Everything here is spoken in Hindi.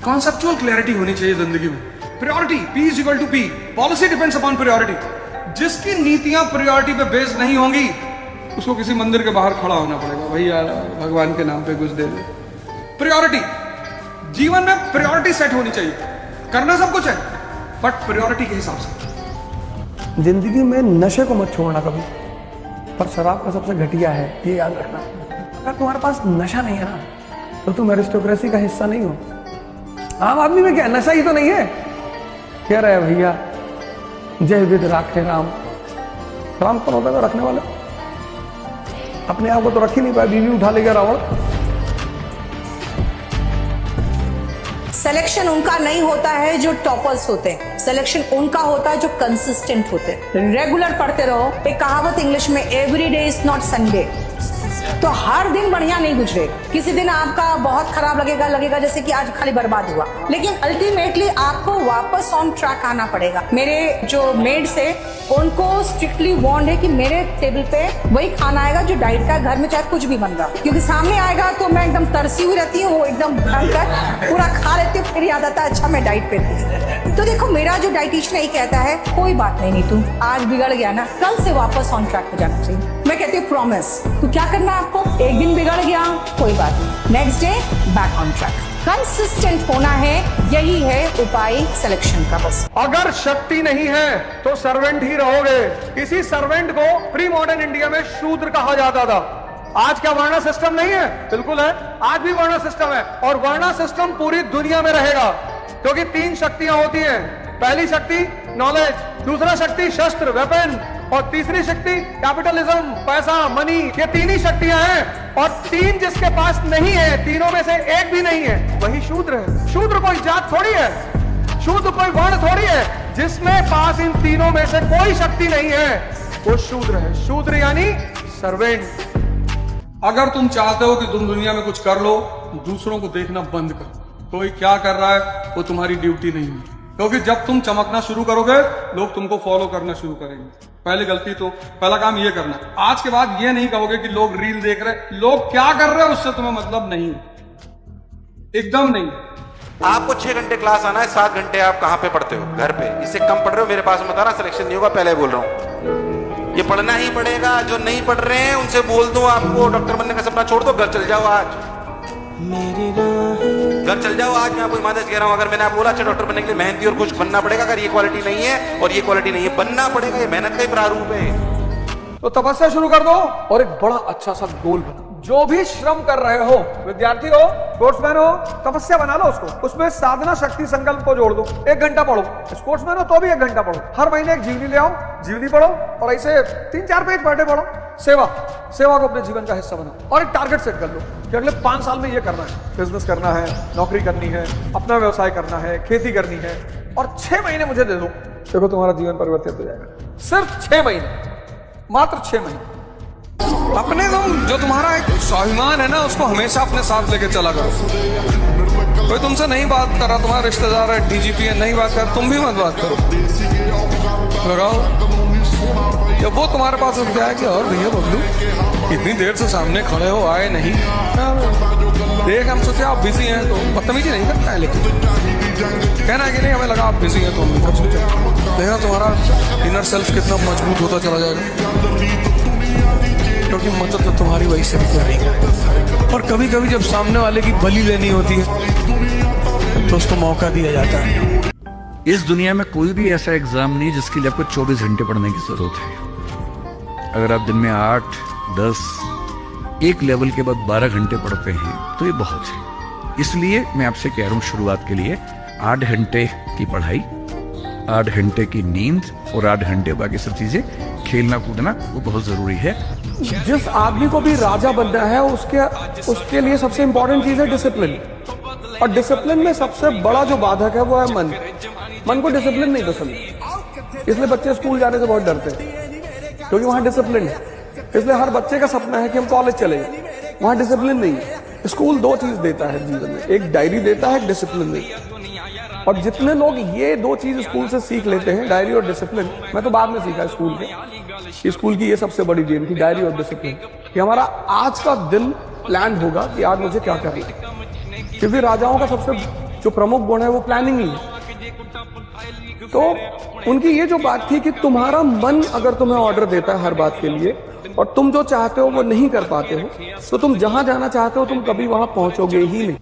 कॉन्सेप्चुअल क्लैरिटी होनी चाहिए जिंदगी में। Priority, P is equal to P, policy depends upon priority. जिसकी नीतियां प्रायोरिटी पे बेस्ड नहीं होंगी उसको किसी मंदिर के बाहर खड़ा होना पड़ेगा, भैया भगवान के नाम पे कुछ दे दे। प्रायोरिटी, जीवन में प्रायोरिटी सेट होनी चाहिए। करना सब कुछ है बट प्रायोरिटी के हिसाब से। जिंदगी में नशे को मत छोड़ना कभी, पर शराब का सबसे घटिया है, ये याद रखना। अगर तुम्हारे पास नशा नहीं है ना तो तुम एरिस्टोक्रेसी का हिस्सा नहीं हो। आम आदमी में क्या नशा ही तो नहीं है। कह रहे भैया जय विद राखे राम, राम कौन होता है रखने वाला? अपने आप को तो रख ही नहीं पाया, बीवी उठा ले गया रावण। सिलेक्शन उनका नहीं होता है जो टॉपर्स होते हैं, सिलेक्शन उनका होता है जो कंसिस्टेंट होते हैं। रेगुलर पढ़ते रहो। एक कहावत इंग्लिश में, every day is not Sunday. तो हर दिन बढ़िया नहीं गुजरे, किसी दिन आपका बहुत खराब लगेगा जैसे कि आज खाली बर्बाद हुआ, लेकिन अल्टीमेटली आपको वापस ऑन ट्रैक आना पड़ेगा। मेरे जो मेड्स है उनको स्ट्रिक्टली वार्न है कि मेरे टेबल पे वही खाना आएगा जो डाइट का, घर में चाहे कुछ भी बन रहा, क्योंकि सामने आएगा तो मैं एकदम तरसी हुई रहती हूँ, वो एकदम भयंकर पूरा खा लेती हूँ, फिर याद आता है अच्छा मैं डाइट पे थी। तो देखो मेरा जो डाइटिशियन यही कहता है कोई बात नहीं नीतू, आज बिगड़ गया ना, कल से वापस ऑन ट्रैक पे जाना चाहिए। मैं कहती हूँ प्रॉमिस। तो क्या करना है आपको? एक दिन बिगड़ गया कोई बात नहीं, next day back on track. Consistent होना है, यही है उपाय सिलेक्शन का। बस अगर शक्ति नहीं है तो सर्वेंट ही रहोगे। इसी सर्वेंट को प्री मॉडर्न इंडिया में शूद्र कहा जाता था। आज क्या वर्णा सिस्टम नहीं है? बिल्कुल है, आज भी वर्णा सिस्टम है, और वर्णा सिस्टम पूरी दुनिया में रहेगा, क्योंकि तीन शक्तियां होती हैं। पहली शक्ति नॉलेज, दूसरा शक्ति शस्त्र वेपन, और तीसरी शक्ति कैपिटलिज्म पैसा मनी। ये तीन ही शक्तियां हैं, और तीन जिसके पास नहीं है, तीनों में से एक भी नहीं है, वही शूद्र है। शूद्र कोई जात थोड़ी है, शूद्र कोई वर्ण थोड़ी है। जिसमें पास इन तीनों में से कोई शक्ति नहीं है वो शूद्र है। शूद्र यानी सर्वेंट। अगर तुम चाहते हो कि तुम दुनिया में कुछ कर लो, दूसरों को देखना बंद करो। कोई क्या कर रहा है वो तुम्हारी ड्यूटी नहीं है, क्योंकि जब तुम चमकना शुरू करोगे लोग तुमको फॉलो करना शुरू करेंगे। पहला काम ये करना। आज के बाद ये नहीं कहोगे कि लोग रील देख रहे, लोग क्या कर रहे हैं उससे तुम्हें मतलब नहीं, एकदम नहीं। आपको 6 घंटे क्लास आना है, 7 घंटे आप कहां पे पढ़ते हो? घर पे। इससे कम पढ़ रहे हो मेरे पास मत आना, सिलेक्शन नहीं होगा, पहले बोल रहा हूं। ये पढ़ना ही पड़ेगा। जो नहीं पढ़ रहे हैं उनसे बोल दो, आपको डॉक्टर बनने का सपना छोड़ दो, घर चल जाओ आज। घर चल जाओ आज। मैं आपको ईमानदारी कह रहा हूं, अगर मैंने आपको बोला अच्छा डॉक्टर बनने के लिए मेहनती और कुछ बनना पड़ेगा, अगर ये क्वालिटी नहीं है और ये क्वालिटी नहीं है, बनना पड़ेगा। ये मेहनत का ही प्रारूप है। तो तपस्या शुरू कर दो और एक बड़ा अच्छा सा गोल बनाओ। जो भी श्रम कर रहे हो, विद्यार्थी हो, स्पोर्ट्समैन हो, तपस्या बना लो उसको। उसमें साधना शक्ति संकल्प को जोड़ दो। 1 घंटा पढ़ो। स्पोर्ट्समैन हो तो भी 1 घंटा पढ़ो। हर महीने एक जीवनी ले आओ, जीवनी पढ़ो, और ऐसे 3-4 पेज पढ़े पढ़ो। सेवा को अपने जीवन का हिस्सा बनाओ, और एक टारगेट सेट कर लो कि अगले 5 साल में ये करना है। बिजनेस करना है, नौकरी करनी है, अपना व्यवसाय करना है, खेती करनी है, और 6 महीने मुझे दे दो। देखो तुम्हारा जीवन परिवर्तित हो जाएगा। सिर्फ 6 महीने, मात्र 6 महीने। अपने जो तुम्हारा एक स्वाभिमान है ना, उसको हमेशा अपने साथ लेके चला करो। कोई तुमसे नहीं बात कर रहा, तुम्हारा रिश्तेदार है, डीजीपी है, नहीं बात कर, तुम भी मत बात करो, लगाओ। जब वो तुम्हारे पास रुक जाए कि और भैया बबलू इतनी देर से सामने खड़े हो, आए नहीं, देख हम सोचे आप बिजी हैं, तो बदतमीजी नहीं करता है, लेकिन कहना है कि नहीं हमें लगा आप बिजी हैं, तो हमने तब सोचा। देखा तुम्हारा इनर सेल्फ कितना मजबूत होता चला जाएगा, क्योंकि मदद तो तुम्हारी वही से भी करेगी। और कभी कभी जब सामने वाले की बलि लेनी होती है तो उसको मौका दिया जाता है। इस दुनिया में कोई भी ऐसा एग्जाम नहीं जिसके लिए आपको 24 घंटे पढ़ने की जरूरत है। अगर आप दिन में 8, 10, एक लेवल के बाद 12 घंटे पढ़ते हैं तो ये बहुत है। इसलिए मैं आपसे कह रहा हूँ, शुरुआत के लिए 8 घंटे की पढ़ाई, 8 घंटे की नींद और 8 घंटे बाकी सब चीजें, खेलना कूदना, वो बहुत जरूरी है। जिस आदमी को भी राजा बनना है उसके लिए सबसे इंपॉर्टेंट चीज है डिसिप्लिन। और डिसिप्लिन में सबसे बड़ा जो बाधक है वो है मन। मन को डिसिप्लिन नहीं पसंद, इसलिए बच्चे स्कूल जाने से बहुत डरते हैं, क्योंकि वहां डिसिप्लिन है। इसलिए हर बच्चे का सपना है कि हम कॉलेज चले, वहां डिसिप्लिन नहीं है। स्कूल 2 चीज देता है जीवन में, एक डायरी देता है, एक डिसिप्लिन देता है। और जितने लोग ये 2 चीज स्कूल से सीख लेते हैं, डायरी और डिसिप्लिन, मैं तो बाद में सीखा स्कूल की ये सबसे बड़ी गेम थी, डायरी और डिसिप्लिन, कि हमारा आज का दिन प्लान होगा कि आज मुझे क्या करना है। क्योंकि राजाओं का सबसे जो प्रमुख गुण है वो प्लानिंग ही है। तो उनकी ये जो बात थी कि तुम्हारा मन अगर तुम्हें ऑर्डर देता है हर बात के लिए और तुम जो चाहते हो वो नहीं कर पाते हो, तो तुम जहां जाना चाहते हो तुम कभी वहां पहुंचोगे ही नहीं।